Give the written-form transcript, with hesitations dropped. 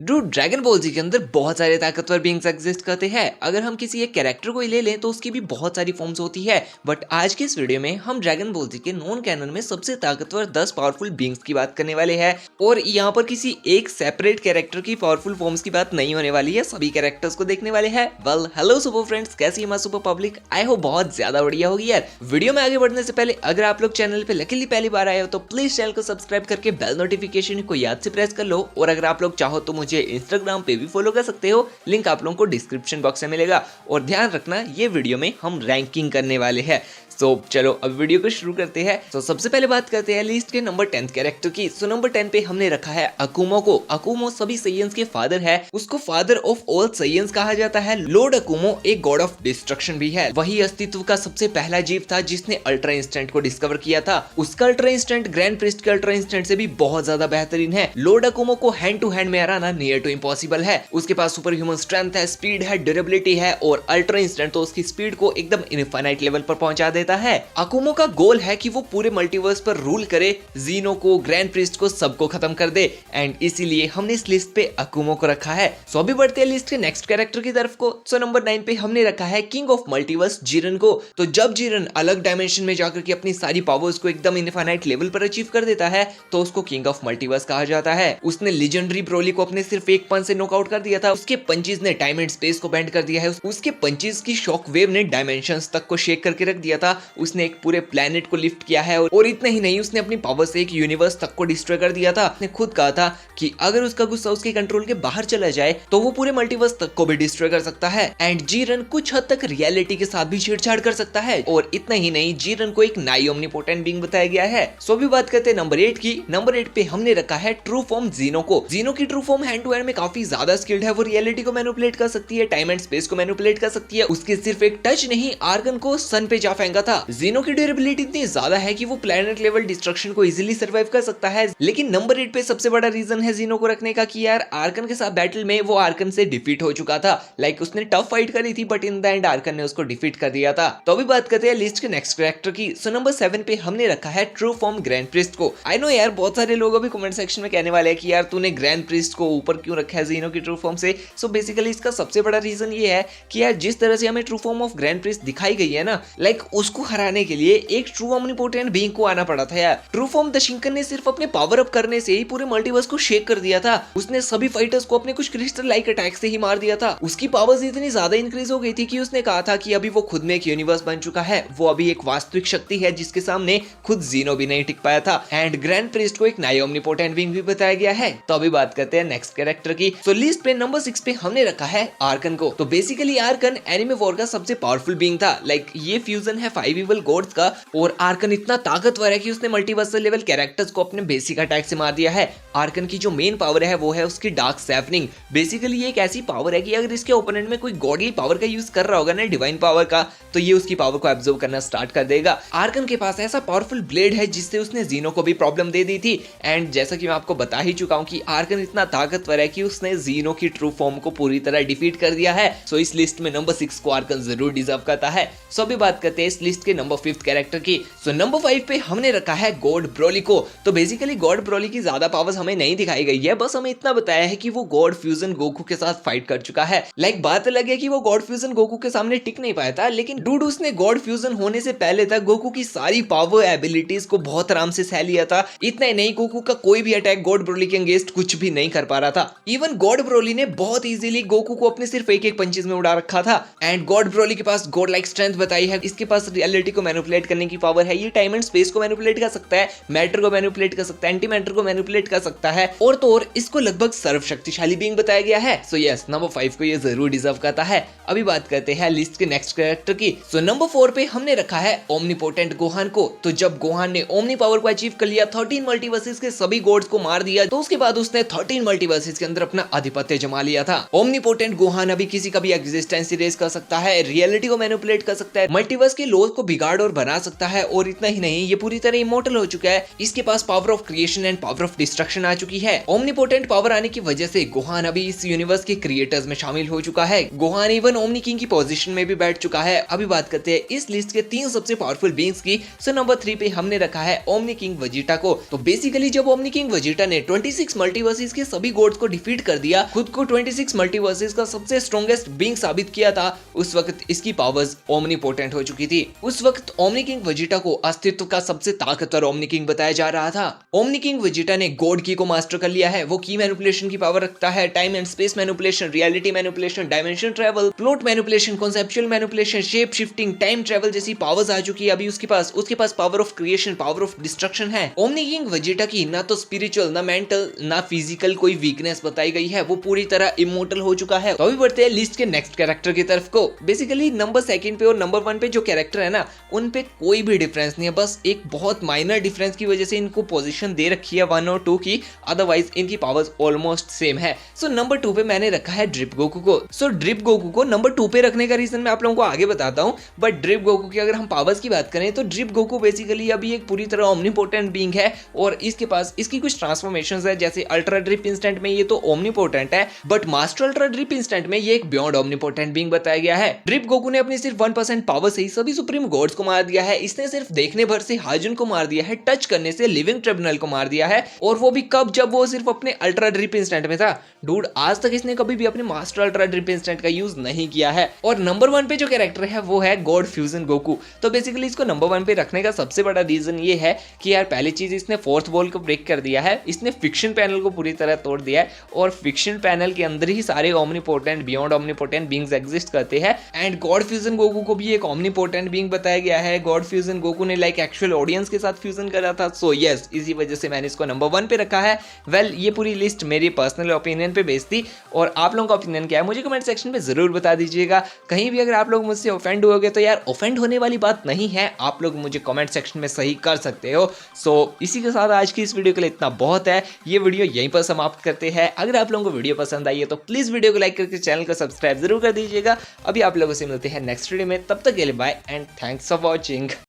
Dude, dragon ball जी के अंदर बहुत सारे ताकतवर बींग्स एग्जिस्ट करते हैं। अगर हम किसी एक कैरेक्टर को ही ले लें तो उसकी भी बहुत सारी फॉर्म्स होती है। बट आज के इस वीडियो में हम ड्रैगन बॉल जी के नॉन कैनन में सबसे ताकतवर 10 पावरफुल बींग्स की बात करने वाले हैं। और यहाँ पर किसी एक सेपरेट कैरेक्टर की पावरफुल फॉर्म्स की बात नहीं होने वाली है, सभी कैरेक्टर्स को देखने वाले हैं। वेल, हेलो सुपर फ्रेंड्स, कैसी है सुपर पब्लिक? आई होप बहुत ज्यादा बढ़िया होगी यार। वीडियो में आगे बढ़ने से पहले अगर आप लोग चैनल पे लकीली पहली बार आए हो तो प्लीज चैनल को सब्सक्राइब करके बेल नोटिफिकेशन को याद से प्रेस कर लो। और अगर आप लोग चाहो तो मुझे इंस्टाग्राम पे भी फॉलो कर सकते हो, लिंक आप लोगों को डिस्क्रिप्शन बॉक्स में मिलेगा। और ध्यान रखना, ये वीडियो में हम रैंकिंग करने वाले हैं। तो चलो अब वीडियो को शुरू करते हैं। तो सबसे पहले बात करते हैं लिस्ट के नंबर 10 कैरेक्टर की। सो नंबर 10 पे हमने रखा है अकुमो को। अकुमो सभी साइयंस के फादर है, उसको फादर ऑफ ऑल साइयंस कहा जाता है। लॉर्ड अकुमो एक गॉड ऑफ डिस्ट्रक्शन भी है। वही अस्तित्व का सबसे पहला जीव था जिसने अल्ट्रा इंस्टेंट को डिस्कवर किया था। उसका अल्ट्रा इंस्टेंट ग्रैंड प्रिस्ट के अल्ट्रा इंस्टेंट से भी बहुत ज्यादा बेहतरीन है। लॉर्ड अकुमो को हैंड टू हैंड में हराना नियर टू इम्पॉसिबल है। उसके पास सुपर ह्यूमन स्ट्रेंथ है, स्पीड है, ड्यूरेबिलिटी है और अल्ट्रा इंस्टेंट तो उसकी स्पीड को एकदम इनफाइनाइट लेवल पर पहुंचा देता है। अकुमो का गोल है कि वो पूरे मल्टीवर्स पर रूल करे, जीनो को, ग्रैंड प्रिस्ट को, सबको खत्म कर दे। एंड इसीलिए हमने इस लिस्ट पे अकुमो को रखा है। सो अभी बढ़ते हैं लिस्ट के नेक्स्ट कैरेक्टर की तरफ को। सो नंबर 9 पे हमने रखा है किंग ऑफ मल्टीवर्स जिरन को। तो जब जिरन अलग डायमेंशन में जाकर के अपनी सारी पावर्स को एकदम इनफाइनाइट लेवल पर अचीव कर देता है तो उसको किंग ऑफ मल्टीवर्स कहा जाता है। उसने लेजेंडरी ब्रोली को अपने सिर्फ एक पंच से नॉकआउट कर दिया था। उसके पंचेस ने टाइम एंड स्पेस को बेंड कर दिया है। उसके पंचेस की शॉक वेव ने डायमेंशंस तक को शेक करके रख दिया था। उसने एक पूरे प्लेनेट को लिफ्ट किया है और इतना ही नहीं, उसने अपनी पावर से एक यूनिवर्स तक को डिस्ट्रॉय कर दिया था। उसने खुद कहा था कि अगर उसका गुस्सा उसके कंट्रोल के बाहर चला जाए तो वो पूरे मल्टीवर्स तक को भी डिस्ट्रॉय कर सकता है। एंड जीरन कुछ हद तक रियलिटी के साथ भी छेड़छाड़ कर सकता है। और इतना ही नहीं, जीरन को एक नाई ओमनीपोटेंट बीइंग बताया गया है। सो भी बात करते हैं नंबर 8 की। नंबर 8 पे हमने रखा है ट्रू फॉर्म जीनो को। जीनो की true form hand to hand में काफी ज्यादा स्किल्ड है। वो रियलिटी को मैनिपुलेट कर सकती है, टाइम एंड स्पेस को मैनिपुलेट कर सकती है। उसके सिर्फ एक टच नहीं, आर्गन को सन पे जा फेंका था। जीनो की ड्यूरेबिलिटी इतनी ज्यादा है कि वो प्लेनेट लेवल डिस्ट्रक्शन को इजीली सर्वाइव कर सकता है। लेकिन नंबर 8 पे सबसे बड़ा रीजन है जीनो को रखने का कि यार आर्कन के साथ बैटल में वो आर्कन से डिफीट हो चुका था। लाइक उसने टफ फाइट करी थी but in the end Arkan ने उसको डिफीट कर दिया था। तो अभी बात करते हैं लिस्ट के नेक्स्ट कैरेक्टर की। सो नंबर 7 पे हमने रखा है ट्रू फॉर्म ग्रैंड प्रिस्ट को। आई नो यार, बहुत सारे लोग अभी कमेंट सेक्शन में कहने वाले हैं कि यार तूने ग्रैंड प्रिस्ट को ऊपर क्यों रखा है जीनो की ट्रू फॉर्म से। सो बेसिकली इसका सबसे बड़ा रीजन ये है कि यार जिस तरह से हमें true form of grand priest दिखाई गई है ना, लाइक उसको हराने के लिए एक ट्रू ओमनीपोटेंट बीइंग को आना पड़ा था यार। ट्रू फॉर्म दशिंकन ने सिर्फ अपने पावर अप करने से ही पूरे मल्टीवर्स को शेक कर दिया था। उसने सभी फाइटर्स को अपने कुछ क्रिस्टल लाइक अटैक से ही मार दिया था। उसकी पावर्स इतनी ज्यादा इंक्रीज हो गई थी कि उसने कहा था कि अभी वो खुद में एक यूनिवर्स बन चुका है। वो अभी एक वास्तविक शक्ति है जिसके सामने खुद जीनो भी नहीं टिक पाया था। एंड ग्रैंड प्रिस्ट को एक नाई ओमनीपोटेंट बीइंग भी बताया गया है। तो अभी बात करते हैं नेक्स्ट कैरेक्टर की। सो लिस्ट पे नंबर 6 पे हमने रखा है आर्कन को। तो बेसिकली आर्कन एनिमे वॉर का सबसे पावरफुल बीइंग था। लाइक ये फ्यूजन है 5 इवल गॉड्स का। और आर्कन इतना ताकतवर है कि उसने मल्टीवर्सल लेवल कैरेक्टर्स को अपने बेसिक अटैक से मार दिया है। आर्कन की जो मेन पावर है वो है उसकी डार्क सैफनिंग। बेसिकली ये एक ऐसी पावर है कि अगर इसके ओपोनेंट में कोई गॉडली पावर का यूज कर रहा होगा ना, डिवाइन पावर का, तो ये उसकी पावर को एब्जॉर्ब करना स्टार्ट कर देगा। आर्कन के पास ऐसा पावरफुल ब्लेड है जिससे उसने जीनो को भी प्रॉब्लम दे दी थी। एंड जैसा कि मैं आपको बता ही चुका हूं कि आर्कन इतना ताकतवर है कि उसने जीनो की ट्रू फॉर्म को पूरी तरह डिफीट कर दिया है। सो इस लिस्ट में नंबर 6 को आर्कन जरूर डिजर्व करता है। सो अभी बात करते हैं इस लिस्ट के नंबर 5 कैरेक्टर की। सो नंबर 5 पे हमने रखा है गॉड ब्रोली को। तो बेसिकली गॉड ब्रोली की ज्यादा पावर्स हमें नहीं दिखाई गई है, बस हमें इतना बताया है कि वो गॉड फ्यूजन गोकू के साथ फाइट कर चुका है। लाइक बात अलग है कि वो गॉड फ्यूजन गोकू के सामने टिक नहीं पाया था, लेकिन डूड उसने गॉड फ्यूजन होने से पहले तक गोकू की सारी पावर एबिलिटीज को बहुत आराम से सह लिया था। इतना ही नहीं, गोकू का कोई भी अटैक गॉड ब्रोली के अगेंस्ट कुछ भी नहीं कर पा रहा था। इवन गॉड ब्रोली ने बहुत इजीली गोकू को अपने सिर्फ एक पंचेस में उड़ा रखा था। एंड गॉड ब्रोली के पास गॉड लाइक स्ट्रेंथ बताई है। इसके पास रियलिटी को मैनिपुलेट करने की पावर है। ये टाइम एंड स्पेस को मैनिपुलेट कर सकता है, मैटर को मैनिपुलेट कर सकता है, एंटी मैटर को मैनिपुलेट कर सकता है। और तो और इसको लगभग सर्वशक्तिशाली बीइंग बताया गया है। सो यस, नंबर 5 को ये जरूर डिजर्व करता है। अभी बात करते हैं लिस्ट के नेक्स्ट कैरेक्टर की। सो नंबर 4 पे हमने रखा है ओमनीपोटेंट गोहान को। तो जब गोहान ने ओमनी पावर को अचीव कर लिया, 13 मल्टीवर्सेस के सभी गॉड्स को मार दिया, तो उसके बाद उसने 13 मल्टीवर्सेस के अंदर अपना आधिपत्य जमा लिया था। ओमनीपोटेंट गोहान अभी किसी का भी एग्जिस्टेंस इरेज कर सकता है, रियलिटी को मैनिपुलेट कर सकता है, मल्टीवर्स के लॉज को बिगाड़ और बना सकता है। और इतना ही नहीं, ये पूरी तरह इमॉर्टल हो चुका है। इसके पास power of creation and power of destruction आ चुकी है। ओमनीपोटेंट पावर आने की वजह से गोहान अभी इस यूनिवर्स के क्रिएटर्स में शामिल हो चुका है। गोहान इवन ओमनी किंग की पोजीशन में भी बैठ चुका है। अभी बात करते हैं इस लिस्ट के 3 सबसे पावरफुल बीइंग्स की। सो नंबर 3 पे हमने रखा है ओमनी किंग वेजिटा को। तो बेसिकली जब ओमनी किंग वेजिटा ने 26 मल्टीवर्सेस के सभी गॉड गॉड्स को डिफीट कर दिया, खुद को 26 मल्टीवर्सेस का सबसे स्ट्रॉन्गेस्ट बीइंग साबित किया था, उस वक्त इसकी पावर्स ओमनीपोटेंट हो चुकी थी। उस वक्त ओमनी किंग वेजिटा को अस्तित्व का सबसे ताकतवर ओमनी किंग बताया जा रहा था। ओमनी किंग वेजिटा ने गॉड की को मास्टर कर लिया है। वो की मैनिपुलेशन की पावर रखता है, time and space manipulation, reality manipulation, dimension travel, plot manipulation, conceptual manipulation, shape shifting, time travel जैसी पावर्स आ चुकी है अभी उसके पास power of creation, power of destruction है। ओमनी किंग वेजिटा की ना तो स्पिरिचुअल, ना मेंटल, ना फिजिकल कोई वीकनेस बताई गई है। वो पूरी तरह इमोर्टल हो चुका है। तो अभी बढ़ते हैं लिस्ट के नेक्स्ट कैरेक्टर की तरफ को। बेसिकली नंबर 2 पे और नंबर 1 पे जो कैरेक्टर है ना, उन पे कोई भी डिफरेंस नहीं है, बस एक बहुत माइनर डिफरेंस की वजह से इनको पोजीशन दे रखी है 1 और 2 की, अदरवाइज इनकी पावर्स ऑलमोस्ट सेम है। सो नंबर 2 पे मैंने रखा है ड्रिप गोकू को। सो ड्रिप गोकू को नंबर 2 पे रखने का रीजन मैं आप लोगों को आगे बताता हूं, बट ड्रिप गोकू की अगर हम पावर्स की बात करें तो ड्रिप गोकू बेसिकली अभी एक पूरी तरह ओमनीपोटेंट बीइंग है और इसके पास इसकी कुछ ट्रांसफॉर्मेशंस है, जैसे अल्ट्रा ड्रिप इंस्टेंट में ये तो ओमनीपोटेंट है, but master ultra drip instant में ये एक बियॉन्ड ओमनीपोटेंट बीइंग बताया गया है। ड्रिप गोकू ने अपनी सिर्फ 1% पावर से ही सभी सुप्रीम गॉड्स को मार दिया है। इसने सिर्फ देखने भर से हाजुन को मार दिया है, टच करने से लिविंग ट्रिब्यूनल को मार दिया है, और वो भी कब, जब वो सिर्फ अपने अल्ट्रा ड्रिप इंस्टेंट में था। डूड, आज तक इसने कभी भी अपने मास्टर अल्ट्रा ड्रिप इंस्टेंट का यूज नहीं किया है। और नंबर 1 पे जो कैरेक्टर है वो है गॉड फ्यूजन गोकू। तो बेसिकली इसको नंबर 1 पे रखने का सबसे बड़ा रीजन ये है कि यार पहली चीज, इसने फोर्थ वॉल को ब्रेक कर दिया है, इसने फिक्शन पैनल को पूरी तरह तोड़ दिया है, और फिक्शन पैनल के अंदर ही सारे omnipotent, beyond omnipotent beings exist करते हैं। एंड गॉड फ्यूजन गोकू को भी एक ओमनीपोटेंट बीइंग बताया गया है। गॉड फ्यूजन गोकू ने लाइक एक्चुअल ऑडियंस के साथ फ्यूजन करा था। सो यस, इसी वजह से मैंने इसको नंबर 1 पे रखा है। वेल, ये पूरी लिस्ट मेरी पर्सनल ओपिनियन पे बेस्ड थी, और आप लोगों का ओपिनियन क्या है मुझे कमेंट सेक्शन में जरूर बता दीजिएगा। कहीं भी अगर आप लोग मुझसे ऑफेंड हुए तो यार ऑफेंड होने वाली बात नहीं है, आप लोग मुझे कमेंट सेक्शन में सही कर सकते हो। सो इसी के साथ आज की इस वीडियो के लिए इतना बहुत है। ये वीडियो यहीं पर समाप्त करते हैं। अगर आप लोगों को वीडियो पसंद आई है तो प्लीज वीडियो को लाइक करके चैनल को सब्सक्राइब जरूर कर दीजिएगा। अभी आप लोगों से मिलते हैं नेक्स्ट वीडियो में, तब तक के लिए bye and thanks for watching.